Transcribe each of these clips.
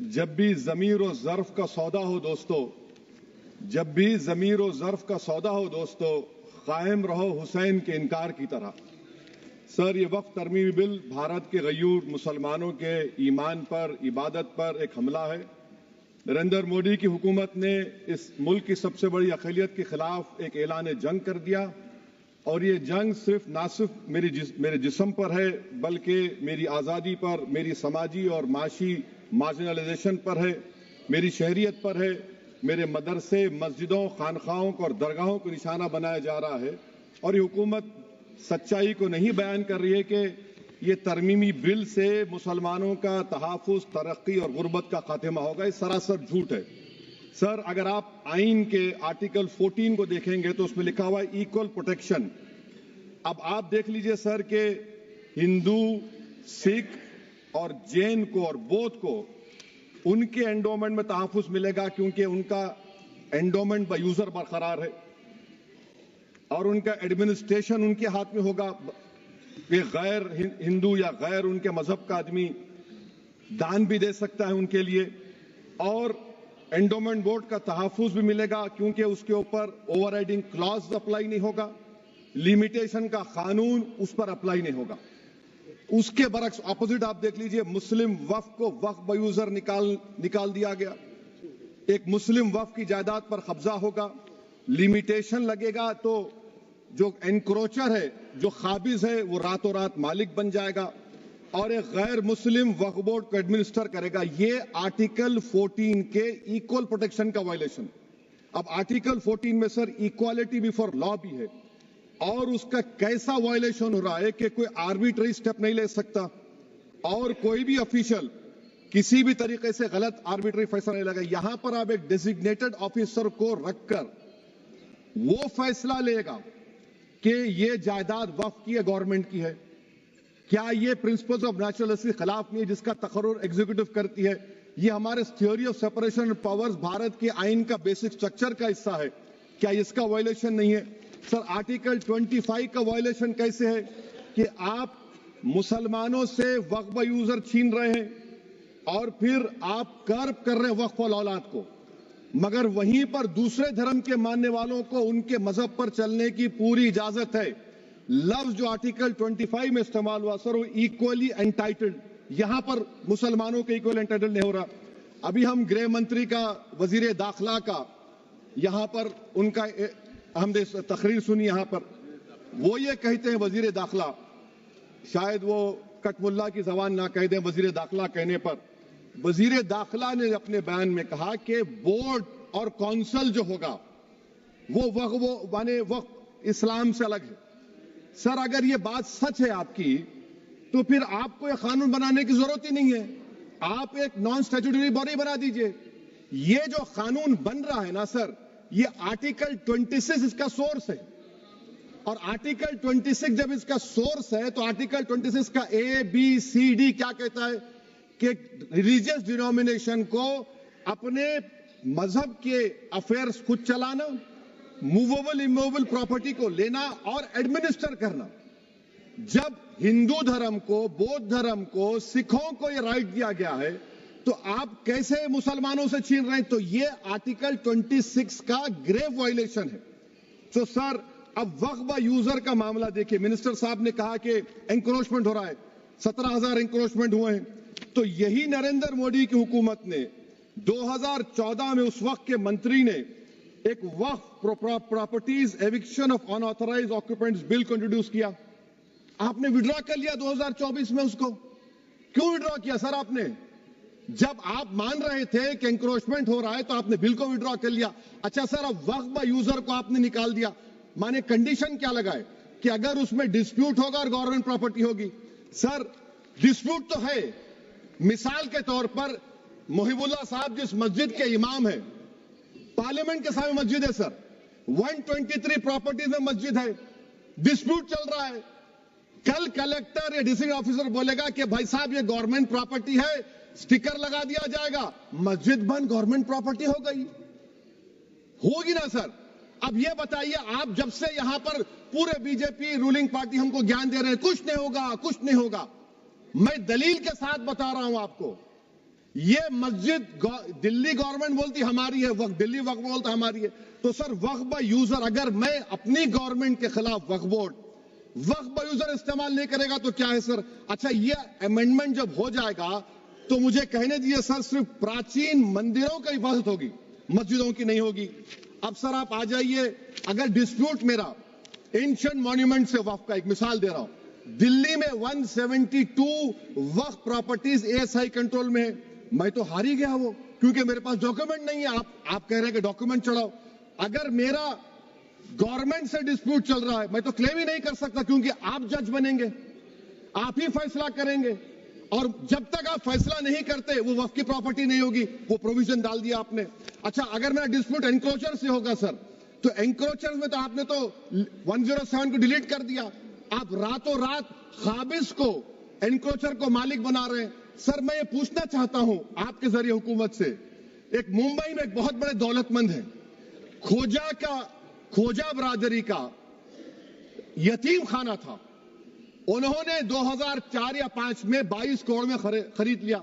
जब भी ज़मीर और ज़र्फ का सौदा हो दोस्तों, जब भी ज़मीर और ज़र्फ का सौदा हो दोस्तों, कायम रहो हुसैन के इनकार की तरह। सर, ये वक्त तरमीमी बिल भारत के गयूर मुसलमानों के ईमान पर, इबादत पर एक हमला है। नरेंद्र मोदी की हुकूमत ने इस मुल्क की सबसे बड़ी अक़लियत के खिलाफ एक ऐलान जंग कर दिया और ये जंग ना सिर्फ मेरे जिस्म पर है, बल्कि मेरी आज़ादी पर, मेरी समाजी और माशी मार्जिनलाइजेशन पर है, मेरी शहरियत पर है, मेरे मदरसे, मस्जिदों, खानखाहों और दरगाहों को निशाना बनाया जा रहा है। और ये हुकूमत सच्चाई को नहीं बयान कर रही है कि ये तरमीमी बिल से मुसलमानों का तहफ़्फ़ुज़, तरक्की और गुर्बत का खात्मा होगा। ये सरासर झूठ है। सर, अगर आप आइन के आर्टिकल 14 को देखेंगे तो उसमें लिखा हुआ है इक्वल प्रोटेक्शन। अब आप देख लीजिए सर कि हिंदू, सिख और जैन को और बौद्ध को उनके एंडोमेंट में तहफ़्फ़ुज़ मिलेगा क्योंकि उनका एंडोमेंट बाय यूजर बरकरार है और उनका एडमिनिस्ट्रेशन उनके हाथ में होगा कि गैर हिंदू या गैर उनके मजहब का आदमी दान भी दे सकता है उनके लिए, और एंडोमेंट बोर्ड का तहफ़्फ़ुज़ भी मिलेगा क्योंकि उसके ऊपर ओवरराइडिंग क्लॉज अप्लाई नहीं होगा, लिमिटेशन का कानून उस पर अप्लाई नहीं होगा। उसके बरक्स ऑपोजिट आप देख लीजिए, मुस्लिम वक्फ को वक्फ बाय यूजर निकाल दिया गया। एक मुस्लिम वक्फ की जायदाद पर कब्जा होगा, लिमिटेशन लगेगा तो जो एनक्रोचर है, जो खाबिज है, वो रातों रात मालिक बन जाएगा और एक गैर मुस्लिम वक्फ बोर्ड को एडमिनिस्टर करेगा। ये आर्टिकल 14 के इक्वल प्रोटेक्शन का वायलेशन। अब आर्टिकल 14 में सर इक्वालिटी बिफोर लॉ भी है और उसका कैसा वायलेशन हो रहा है कि कोई आर्बिट्ररी स्टेप नहीं ले सकता और कोई भी ऑफिशियल किसी भी तरीके से गलत आर्बिट्ररी फैसला नहीं लगा। यहां पर आप एक डेजिग्नेटेड ऑफिसर को रखकर वो फैसला लेगा कि ये जायदाद वक्फ की है, गवर्नमेंट की है। क्या ये प्रिंसिपल्स ऑफ नेचुरलिटी के खिलाफ नहीं है जिसका तकर्रुर एग्जीक्यूटिव करती है? ये हमारे theory of separation of powers Bharat के आइन का बेसिक स्ट्रक्चर का हिस्सा है। क्या इसका वायलेशन नहीं है? सर, आर्टिकल 25 का वायलेशन कैसे है कि आप मुसलमानों से वक्फ बाय यूजर छीन रहे हैं और फिर आप कर्ब कर रहे हैं वक्फ वाल औलाद को, मगर वहीं पर दूसरे धर्म के मानने वालों को उनके मजहब पर चलने की पूरी इजाजत है। लफ्ज जो आर्टिकल 25 में इस्तेमाल हुआ सर, वो इक्वली एंटाइटल्ड, यहां पर मुसलमानों के इक्वल एंटाइटल्ड नहीं हो रहा। अभी हम गृह मंत्री का, वजीर दाखिला का यहां पर उनका हमने तकरीर सुनी, यहां पर वो ये कहते हैं, वजीर दाखिला, शायद वो कटमुल्ला की जबान ना कह दें, वजीर दाखिला कहने पर वजीर दाखिला ने अपने बयान में कहा कि बोर्ड और काउंसिल जो होगा वो माने वक्फ इस्लाम से अलग है। सर, अगर ये बात सच है आपकी तो फिर आपको ये कानून बनाने की जरूरत ही नहीं है, आप एक नॉन स्टैट्यूटरी बॉडी बना दीजिए। ये जो कानून बन रहा है ना सर, ये आर्टिकल 26 इसका सोर्स है और आर्टिकल 26 जब इसका सोर्स है तो आर्टिकल 26 का ABCD क्या कहता है कि रिलीजियस डिनोमिनेशन को अपने मजहब के अफेयर्स खुद चलाना, मूवेबल इमूवेबल प्रॉपर्टी को लेना और एडमिनिस्टर करना। जब हिंदू धर्म को, बौद्ध धर्म को, सिखों को यह राइट दिया गया है तो आप कैसे मुसलमानों से छीन रहे हैं? तो ये आर्टिकल 26 का ग्रेव वायलेशन है। तो सर, अब वक्फ बाय यूजर का मामला देखिए, मिनिस्टर साहब ने कहा कि एंक्रोचमेंट हो रहा है, 17,000 एंक्रोचमेंट हुए हैं। तो यही नरेंद्र मोदी की हुकूमत ने 2014 में उस वक्त के मंत्री ने एक Waqf properties eviction of unauthorised occupants bill को इंट्रोड्यूस किया। आपने विड्रॉ कर लिया 2024 में उसको। क्यों विड्रॉ किया सर आपने? जब आप मान रहे थे कि एंक्रोचमेंट हो रहा है तो आपने बिल को विड्रॉ कर लिया। अच्छा सर, अब वक्फ बाय यूजर को आपने निकाल दिया, माने कंडीशन क्या लगाए कि अगर उसमें डिस्प्यूट होगा और गवर्नमेंट प्रॉपर्टी होगी। सर, डिस्प्यूट तो है। मिसाल के तौर पर मोहिबुल्लाह साहब जिस मस्जिद के इमाम है, पार्लियामेंट के सामने मस्जिद है सर, 123 प्रॉपर्टीज में मस्जिद है, डिस्प्यूट चल रहा है। कल कलेक्टर या डिस्ट्रिक्ट ऑफिसर बोलेगा कि भाई साहब ये गवर्नमेंट प्रॉपर्टी है, स्टिकर लगा दिया जाएगा, मस्जिद बंद, गवर्नमेंट प्रॉपर्टी हो गई, होगी ना सर? अब ये बताइए, आप जब से यहां पर पूरे बीजेपी रूलिंग पार्टी हमको ज्ञान दे रहे हैं कुछ नहीं होगा, कुछ नहीं होगा, मैं दलील के साथ बता रहा हूं आपको ये मस्जिद दिल्ली गवर्नमेंट बोलती हमारी है, वक्फ दिल्ली वक्फ बोलता हमारी है। तो सर वक्फ बाय यूजर, अगर मैं अपनी गवर्नमेंट के खिलाफ वक्फ बोर्ड वक्फ बाय यूजर इस्तेमाल नहीं करेगा तो क्या है सर? अच्छा, ये अमेंडमेंट जब हो जाएगा तो मुझे कहने दीजिए सर, सिर्फ प्राचीन मंदिरों की हिफाजत होगी, मस्जिदों की नहीं होगी। अब सर आप आ जाइए, अगर डिस्प्यूट मेरा एंशिएंट मॉन्यूमेंट से वक्फ का, एक मिसाल दे रहा हूं, दिल्ली में 172 वक्फ प्रॉपर्टीज एएसआई कंट्रोल में है, मैं तो हार ही गया वो, क्योंकि मेरे पास डॉक्यूमेंट नहीं है। आप कह रहे हैं कि डॉक्यूमेंट चढ़ाओ। अगर मेरा गवर्नमेंट से डिस्प्यूट चल रहा है, मैं तो क्लेम ही नहीं कर सकता, क्योंकि आप जज बनेंगे, आप ही फैसला करेंगे, और जब तक आप फैसला नहीं करते वो वक्फ की प्रॉपर्टी नहीं होगी। वो प्रोविजन डाल दिया आपने। अच्छा, अगर मेरा डिस्प्यूट एनक्रोचर से होगा सर, तो एनक्रोचर में तो आपने तो 107 को डिलीट कर दिया। आप रातों रात खाबिज को, एनक्रोचर को मालिक बना रहे हैं। सर मैं ये पूछना चाहता हूं आपके जरिए हुकूमत से, एक मुंबई में एक बहुत बड़े दौलतमंद है, खोजा बरादरी का यतीम खाना था, उन्होंने 2004 या 5 में 22 करोड़ में खरीद लिया।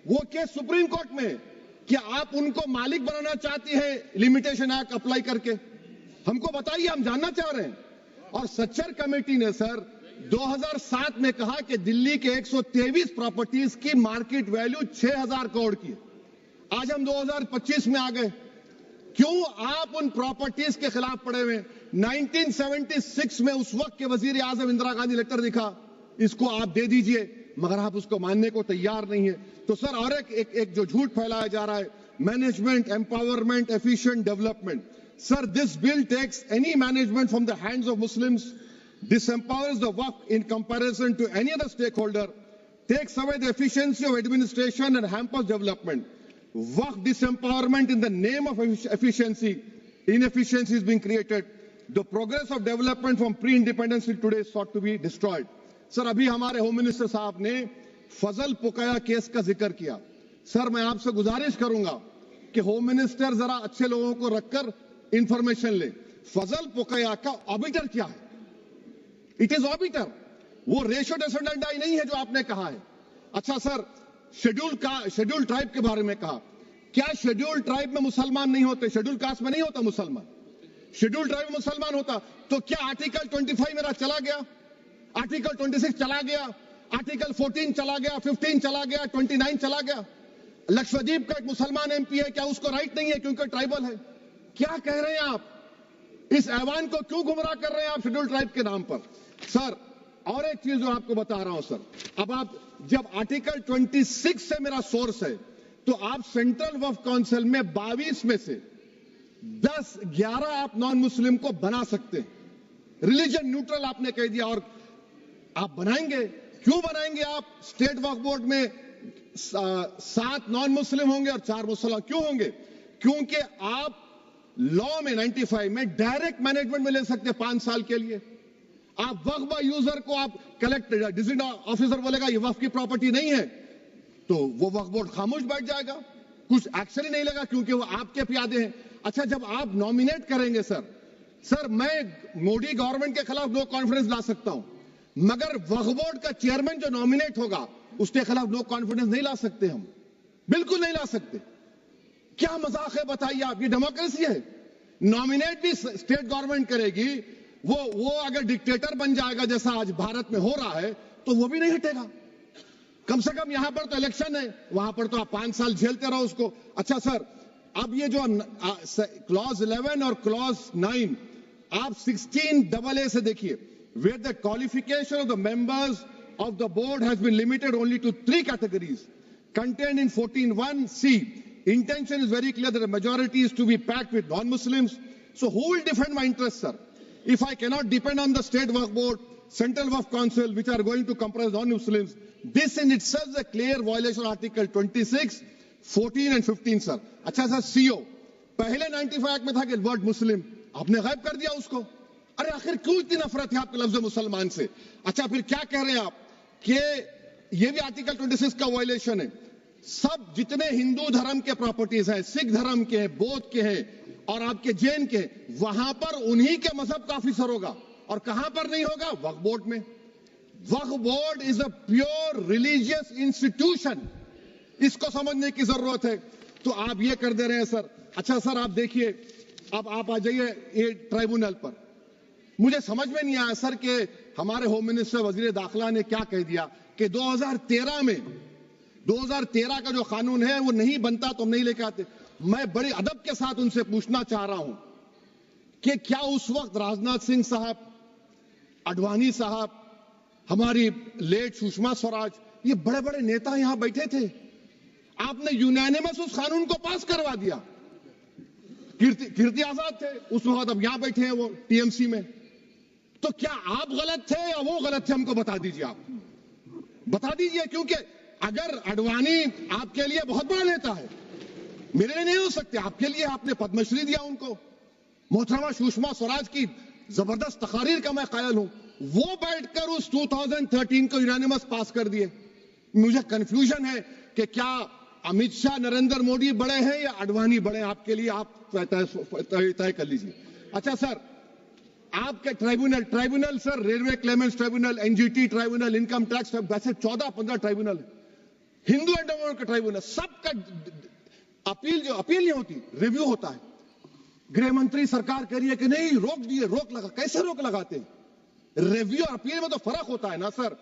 वो केस सुप्रीम कोर्ट में, क्या आप उनको मालिक बनाना चाहती है लिमिटेशन एक्ट अप्लाई करके? हमको बताइए, हम जानना चाह रहे हैं। और सच्चर कमेटी ने सर 2007 में कहा कि दिल्ली के 123 प्रॉपर्टीज की मार्केट वैल्यू 6000 करोड़ की। आज हम 2025 में आ गए, क्यों आप उन प्रॉपर्टीज के खिलाफ पड़े हुए? 1976 में उस वक्त के वजीर आजम इंदिरा गांधी लेटर लिखा, इसको आप दे दीजिए, मगर आप उसको मानने को तैयार नहीं है। तो सर और एक जो झूठ फैलाया जा रहा है, management empowerment efficient development. Sir this bill takes any management from the hands of Muslims, disempowers the waqf in comparison to any other stakeholder, takes away the efficiency of administration and hampers development. Waqf disempowerment in the name of efficiency, inefficiency is being created. The progress of development from pre-independence till today is sought to be destroyed. Sir अभी हमारे home minister साहब ने फजल पुकाया case का जिक्र किया। Sir मैं आपसे गुजारिश करूंगा कि होम मिनिस्टर जरा अच्छे लोगों को रखकर इंफॉर्मेशन ले। फजल पुकाया का ऑबिटर क्या है? इट इज ऑबिटर, वो रेशो डेसेंडेंट नहीं है जो आपने कहा है। अच्छा सर, शेड्यूल ट्राइब के बारे में कहा, क्या शेड्यूल ट्राइब में मुसलमान नहीं होते? शेड्यूल कास्ट में नहीं होता मुसलमान, शेड्यूल ट्राइब में मुसलमान होता। तो क्या आर्टिकल 25 मेरा चला गया, आर्टिकल 26 चला गया, आर्टिकल 14 चला गया, 15 चला गया, 29 चला गया? लक्षद्वीप का एक मुसलमान एमपी है, क्या उसको राइट नहीं है क्योंकि ट्राइबल है? क्या कह रहे हैं आप? इस ऐवान को क्यों गुमराह कर रहे हैं आप शेड्यूल ट्राइब के नाम पर? सर और एक चीज जो आपको बता रहा हूं सर, अब आप जब आर्टिकल 26 से मेरा सोर्स है, तो आप सेंट्रल वक्फ काउंसिल में 22 में से 11 आप नॉन मुस्लिम को बना सकते हैं। रिलीजन न्यूट्रल आपने कह दिया, और आप बनाएंगे, क्यों बनाएंगे आप? स्टेट वक्फ बोर्ड में 7 नॉन मुस्लिम होंगे और 4 मुसलमान। क्यों होंगे? क्योंकि आप लॉ में 95 में डायरेक्ट मैनेजमेंट में ले सकते हैं 5 साल के लिए। आप वक्फ बाय यूजर को आप कलेक्ट डिस्ट्रिक्ट ऑफिसर बोलेगा ये वक्फ की प्रॉपर्टी नहीं है, तो वो वक्फ बोर्ड खामोश बैठ जाएगा, कुछ एक्शन ही नहीं लेगा, क्योंकि वो आपके प्यादे हैं। अच्छा, जब आप नॉमिनेट करेंगे सर मैं मोदी गवर्नमेंट के खिलाफ नो कॉन्फिडेंस ला सकता हूं, मगर वक्फ बोर्ड का चेयरमैन जो नॉमिनेट होगा उसके खिलाफ नो कॉन्फिडेंस नहीं ला सकते, हम बिल्कुल नहीं ला सकते। क्या मजाक है बताइए आप? ये डेमोक्रेसी है। नॉमिनेट भी स्टेट गवर्नमेंट करेगी, वो अगर डिक्टेटर बन जाएगा जैसा आज भारत में हो रहा है, तो वो भी नहीं हटेगा। कम से कम यहां पर तो इलेक्शन है, वहां पर तो आप 5 साल झेलते रहो उसको। अच्छा सर, अब ये जो क्लॉज 11 और क्लॉज 9 आप 16AA से देखिए, where the qualification of the members of the board has been limited only to 3 categories contained in 14(1)(c). Intention is very clear that a majority is to be packed with non-Muslims. So who will defend my interests, sir? If I cannot depend on the state waqf board, central waqf council, which are going to comprise non-Muslims, this in itself is a clear violation of Article 26, 14 and 15, sir. अच्छा sir, CO पहले 95 act में था कि word मुस्लिम, आपने गायब कर दिया उसको। अरे आखिर क्यों इतनी नफरत है आपके लफ्ज मुसलमान से? अच्छा फिर क्या कह रहे हैं आप कि ये भी आर्टिकल 26 का वायलेशन है? सब जितने हिंदू धर्म के प्रॉपर्टीज हैं, सिख धर्म के हैं, बौद्ध के हैं और आपके जैन के, वहां पर उन्हीं के मजहब का ऑफिसर होगा। और कहां पर नहीं होगा? वक्फ बोर्ड में। Waqf board is a pure religious institution. इसको समझने की जरूरत है। तो आप ये कर दे रहे हैं सर। अच्छा सर, आप देखिए, अब आप आ जाइए ये ट्राइब्यूनल पर। मुझे समझ में नहीं आया सर कि हमारे होम मिनिस्टर वजीर दाखिला ने क्या कह दिया कि 2013 का जो कानून है वो नहीं बनता तो हम नहीं लेके आते। मैं बड़े अदब के साथ उनसे पूछना चाह रहा हूं कि क्या उस वक्त राजनाथ सिंह साहब, आडवाणी साहब, हमारी लेट सुषमा स्वराज, ये बड़े बड़े नेता यहां बैठे थे? आपने यूनानिमस उस कानून को पास करवा दिया। कीर्ति आजाद थे उस वक्त, अब यहां बैठे हैं वो टीएमसी में। तो क्या आप गलत थे या वो गलत थे? हमको बता दीजिए, आप बता दीजिए। क्योंकि अगर आडवाणी आपके लिए बहुत बड़ा नेता है, मेरे लिए नहीं हो सकते, आपके लिए आपने पद्मश्री दिया उनको। मोहतरमा सुषमा स्वराज की जबरदस्त तकारीर का मैं कायल हूं। वो बैठकर उस 2013 को यूनानिमस पास कर दिए। मुझे कंफ्यूजन है कि क्या अमित शाह, नरेंद्र मोदी बड़े हैं या आडवाणी बड़े हैं? आपके लिए आप तय कर लीजिए। अच्छा सर, आपके tribunal sir, railway Clements tribunal, NGT tribunal, income tax, वैसे 14-15 ट्राइब्यूनल, हिंदू एंडोमेंट का ट्राइब्यूनल, सबका अपील नहीं होती, रिव्यू होता है। गृह मंत्री सरकार कह रही है कि नहीं, रोक दिए, रोक लगा। कैसे रोक लगाते हैं? रिव्यू और अपील में तो फर्क होता है ना सर।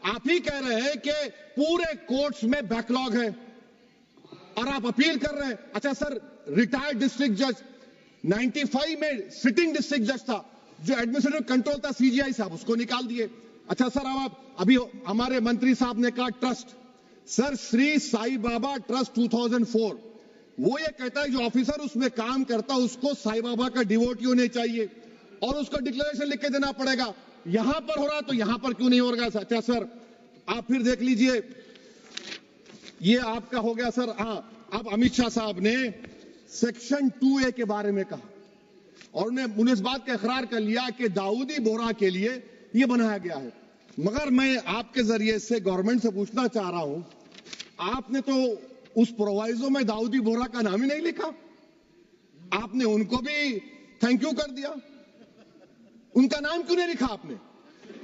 आप ही कह रहे हैं कि पूरे कोर्ट्स में बैकलॉग है और आप अपील कर रहे हैं। अच्छा सर, रिटायर्ड डिस्ट्रिक्ट जज 95 में सिटिंग डिस्ट्रिक्ट जज था, जो एडमिनिस्ट्रेटिव कंट्रोल था सीजीआई साहब, उसको निकाल दिए। अच्छा सर, अब आप अभी हमारे मंत्री साहब ने कहा trust, sir Shri Sai Baba trust 2004, वो ये कहता है जो ऑफिसर उसमें काम करता है उसको साई बाबा का डिवोटी होने चाहिए और उसको डिक्लेरेशन लिख के देना पड़ेगा। यहां पर हो रहा तो यहां पर क्यों नहीं हो रहा? अच्छा सर, आप फिर देख लीजिए, ये आपका हो गया सर। हाँ, अब अमित शाह साहब ने सेक्शन 2A के बारे में कहा और उन्होंने इस बात का इकरार कर लिया कि दाऊदी बोहरा के लिए यह बनाया गया है। मगर मैं आपके जरिए से गवर्नमेंट से पूछना चाह रहा हूं, आपने तो उस प्रोवाइजो में दाऊदी बोहरा का नाम ही नहीं लिखा। आपने उनको भी थैंक यू कर दिया, उनका नाम क्यों नहीं लिखा आपने?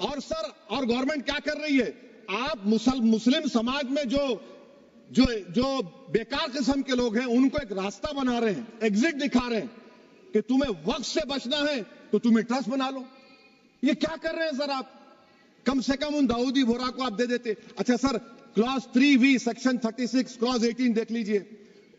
और सर, और गवर्नमेंट क्या कर रही है? आप मुस्लिम समाज में जो बेकार किस्म के लोग हैं उनको एक रास्ता बना रहे हैं, एग्जिट दिखा रहे हैं कि तुम्हें वक्त से बचना है तो तुम्हें ट्रस्ट बना लो। ये क्या कर रहे हैं सर आप? कम से कम उन दाऊदी बोहरा को आप दे देते। अच्छा sir, clause 3V section 36 clause 18 देख लीजिए।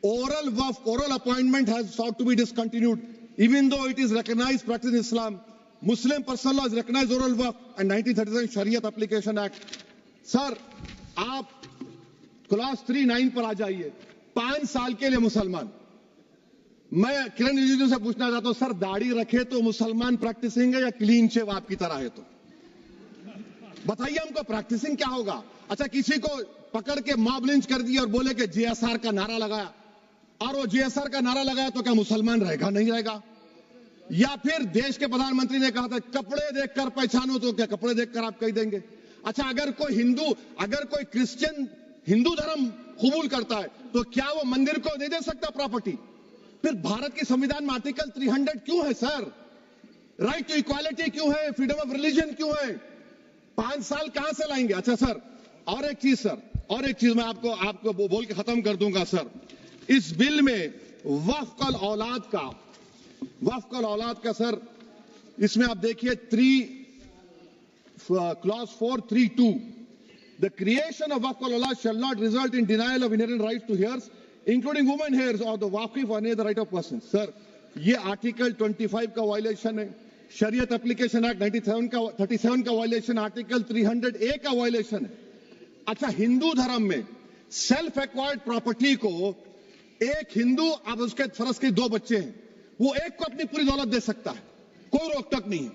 Oral Waqf, oral appointment has sought to be discontinued even though it is recognized practice in Islam. Muslim personal law is recognized oral waqf and 1937 Shariat Application Act. Sir, आप clause 3(9) पर आ जाइए। 5 साल के लिए मुसलमान। मैं किरण रिजिजू से पूछना चाहता हूं, सर दाढ़ी रखे तो मुसलमान प्रैक्टिसिंग है या क्लीन शेव आपकी तरह है? तो बताइए हमको, प्रैक्टिसिंग क्या होगा? अच्छा, किसी को पकड़ के मॉब लिंच कर दिया और बोले कि JSR का नारा लगाया, और वो JSR का नारा लगाया तो क्या मुसलमान रहेगा? नहीं रहेगा। या फिर देश के प्रधानमंत्री ने कहा था कपड़े देखकर पहचानो, तो क्या कपड़े देखकर आप कह देंगे? अच्छा, अगर कोई क्रिश्चियन हिंदू धर्म कबूल करता है तो क्या वो मंदिर को नहीं दे सकता प्रॉपर्टी? फिर भारत के संविधान में आर्टिकल 300 क्यों है सर? राइट टू इक्वालिटी क्यों है? फ्रीडम ऑफ रिलीजन क्यों है? 5 साल कहां से लाएंगे? अच्छा सर, और एक चीज सर, और एक चीज मैं आपको बोल के खत्म कर दूंगा सर। इस बिल में वक्फ औलाद का सर, इसमें आप देखिए clause 4(3)(2), the creation of waqf al-awlad shall not result in denial of inherent rights to heirs, including women heirs or the waqif or any other right of person. Sir, ये article 25 का violation है, शरीयत application act 37 का violation, article 300A का violation है। अच्छा, हिंदू धर्म में सेल्फ एक्वायर्ड प्रॉपर्टी को एक हिंदू, अब उसके फर्ज के 2 बच्चे हैं, वो एक को अपनी पूरी दौलत दे सकता है, कोई रोक टोक नहीं है।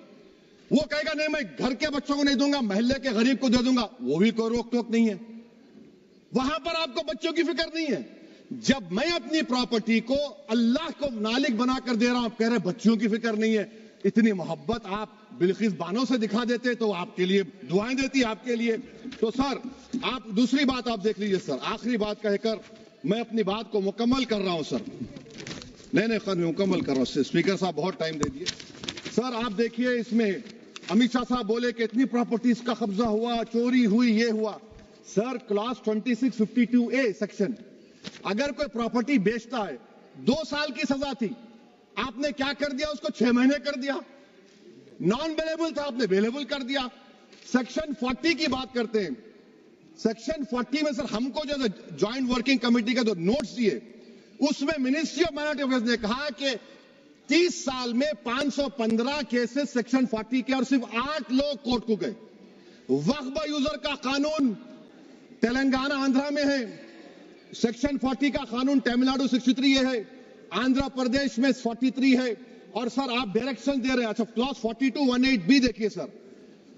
वो कहेगा नहीं मैं घर के बच्चों को नहीं दूंगा, मोहल्ले के गरीब को दे दूंगा, वो भी कोई रोक टोक नहीं है। वहां पर आपको बच्चों की फिक्र नहीं है। जब मैं अपनी प्रॉपर्टी को अल्लाह को मालिक बनाकर दे रहा हूं, आप कह रहे बच्चों की फिक्र नहीं है। इतनी मोहब्बत आप बिल्किस बानो से दिखा देते तो आपके लिए दुआएं देती आपके लिए। तो सर, आप दूसरी बात आप देख लीजिए सर, आखिरी बात कहकर मैं अपनी बात को मुकम्मल कर रहा हूं सर। नहीं खैर, मैं मुकम्मल कर रहा हूं। स्पीकर साहब बहुत टाइम दे दिए। सर आप देखिए, इसमें अमित शाह साहब बोले कि इतनी प्रॉपर्टीज का कब्जा हुआ, चोरी हुई, ये हुआ। सर क्लॉज 2652A सेक्शन अगर कोई प्रॉपर्टी बेचता है 2 साल की सजा थी, आपने क्या कर दिया, उसको 6 महीने कर दिया। नॉन बेलेबल था, आपने बेलेबल कर दिया। सेक्शन 40 की बात करते हैं। सेक्शन 40 में सर हमको जो ज्वाइंट वर्किंग कमेटी का जो नोट्स दिए, उसमें मिनिस्ट्री ऑफ माइनॉरिटी अफेयर्स ने कहा कि 30 साल में 515 केसेस सेक्शन 40 के और सिर्फ 8 लोग कोर्ट को गए। वक्फ यूजर का कानून तेलंगाना आंध्रा में है, सेक्शन 40 का कानून तमिलनाडु 63 है, आंध्र प्रदेश में 43 है। और सर आप डायरेक्शन दे रहे हैं, अच्छा क्लॉज 4218 भी देखिए सर,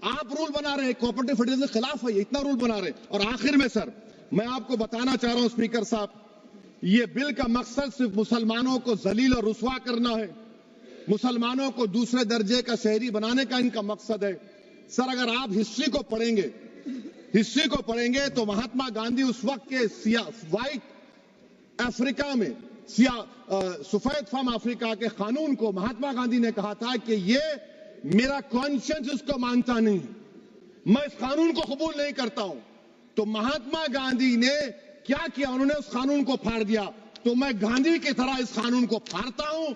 आप रूल बना रहे हैं, कोऑपरेटिव फेडरलिज्म के खिलाफ है, इतना रूल बना रहे हैं। और आखिर में सर मैं आपको बताना चाह रहा हूं स्पीकर साहब, ये बिल का मकसद सिर्फ मुसलमानों को जलील और रुस्वा करना है, मुसलमानों को दूसरे दर्जे का शहरी बनाने का इनका मकसद है। सर अगर आप हिस्ट्री को पढ़ेंगे तो महात्मा गांधी उस वक्त के व्हाइट अफ्रीका में सफेद फार्म अफ्रीका के कानून को महात्मा गांधी ने कहा था कि ये मेरा कॉन्शियंस इसको मानता नहीं है, मैं इस कानून को कबूल नहीं करता हूं। तो महात्मा गांधी ने क्या किया, उन्होंने उस कानून को फाड़ दिया। तो मैं गांधी की तरह इस कानून को फाड़ता हूं।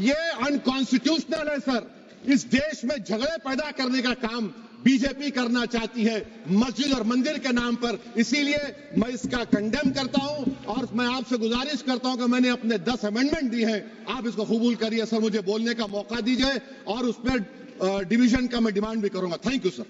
ये अनकॉन्स्टिट्यूशनल है सर। इस देश में झगड़े पैदा करने का काम बीजेपी करना चाहती है मस्जिद और मंदिर के नाम पर, इसीलिए मैं इसका कंडेम करता हूं। और मैं आपसे गुजारिश करता हूं कि मैंने अपने 10 अमेंडमेंट दी हैं, आप इसको कबूल करिए सर, मुझे बोलने का मौका दीजिए और उस पर डिवीजन का मैं डिमांड भी करूंगा। Thank you sir.